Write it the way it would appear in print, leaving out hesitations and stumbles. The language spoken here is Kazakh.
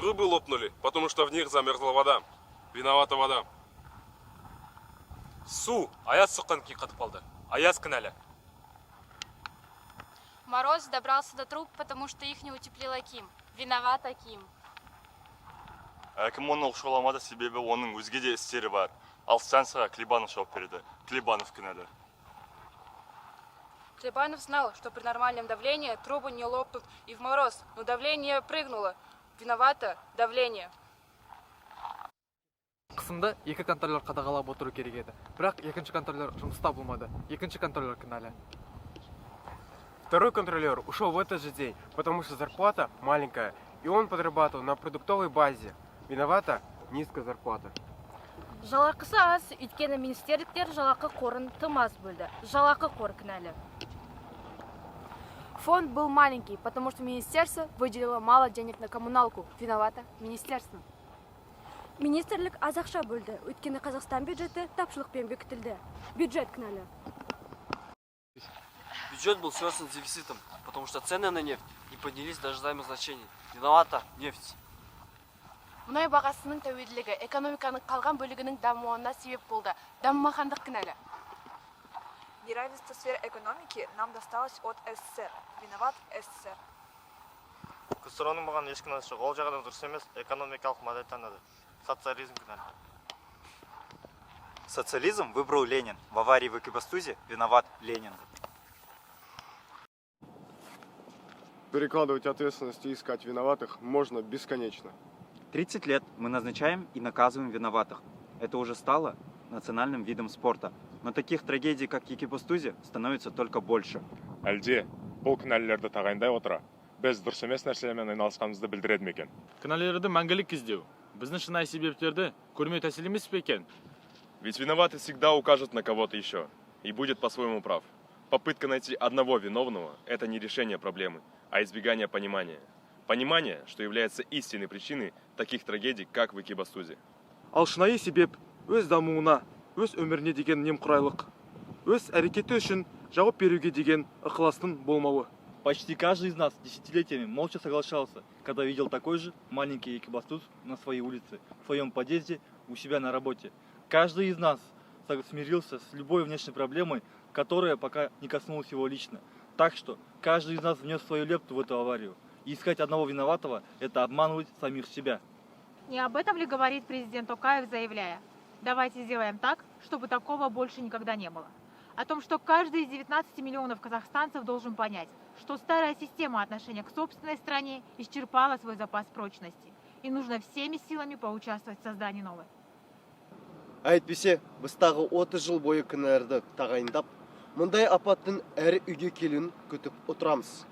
Трубы лопнули, потому что в них замерзла вода. Виновата вода. Су, аяз соққан кейін қатып қалды. Аяз кінәлі. Мороз добрался до труб, потому что их не утеплила Ким. Виновата Ким. Әкім оны оқшауламады, себебі оның өзге де істері бар. Ал станцияға Клебанов жауап берді. Клебанов кінәлі. Клебанов знал, что при нормальном давлении трубы не лопнут и в мороз, но давление прыгнуло. Виновато давление. Қысымды екі контролер қадағалап отыру керек еді. Бірақ екінші контролер жұмыста болмады. Екінші контролер кінәлі. Второй контролер ушел в этот же день, потому что зарплата маленькая, и он подрабатывал на продуктовой базе. Виновата низкая зарплата. Жалақысы аз, өйткені министрліктер жалақы қорын тым аз бөлді. Жалақы қор кінәлі. Фонд был маленький, потому что министерство выделило мало денег на коммуналку. Виновато министерство. Министрлік аз ақша бөлді, өйткені Қазақстан бюджеті тапшылықпен бекітілді. Бюджет кінәлі. Бюджет был связан с дефицитом, потому что цены на нефть не поднялись до ожидаемых значений. Виновата нефть. Мұнай бағасының тәуелділігі экономиканың қалған бөлігінің дамуына себеп болды. Дамымағандық кінәлі. Неравенство в сфере экономики нам досталось от СССР. Виноват СССР. КСР-ның маған еш кінәсі жоқ. Ол жағынан дұрыс емес, экономикалық модель таңдады. Социализм кінәлі. Социализм выбрал Ленин. В аварии в Экибастузе виноват Ленин. Перекладывать ответственность и искать виноватых можно бесконечно. 30 лет мы назначаем и наказываем виноватых. Это уже стало национальным видом спорта. Но таких трагедий, как в Екибастузе, становится только больше. Әлде, бұл кінәлілерді тағайындай отыра, біз дұрыс емес нәрселермен айналысқанымызды білдіреді ме екен? Кінәлілерді мәңгілік іздеу. Біздің шынайы себептерді көрмеу тәсіл емес пе екен? Ведь виноватый всегда укажет на кого-то еще. И будет по-своему прав. Попытка найти одного виновного – это не решение проблемы, а избегание понимания. Понимание, что является истинной причиной таких трагедий, как в Экибастузе. Ал шынайы себеп өз дамуына, өз өміріне деген немқұрайлық, өз әрекеті үшін жауап беруге деген ықыластың болмауы. Почти каждый из нас десятилетиями молча соглашался, когда видел такой же маленький Экибастуз на своей улице, в своем подъезде, у себя на работе. Каждый из нас смирился с любой внешней проблемой, которая пока не коснулась его лично. Так что каждый из нас внес свою лепту в эту аварию. И искать одного виноватого – это обманывать самих себя. Не об этом ли говорит президент Токаев, заявляя: давайте сделаем так, чтобы такого больше никогда не было. О том, что каждый из 19 миллионов казахстанцев должен понять, что старая система отношения к собственной стране исчерпала свой запас прочности. И нужно всеми силами поучаствовать в создании новой. Әйтпесе, біз тағы 30 жыл бойы кінәрді тағайындап, мұндай апаттың әр үйге келуін күтіп отырамыз.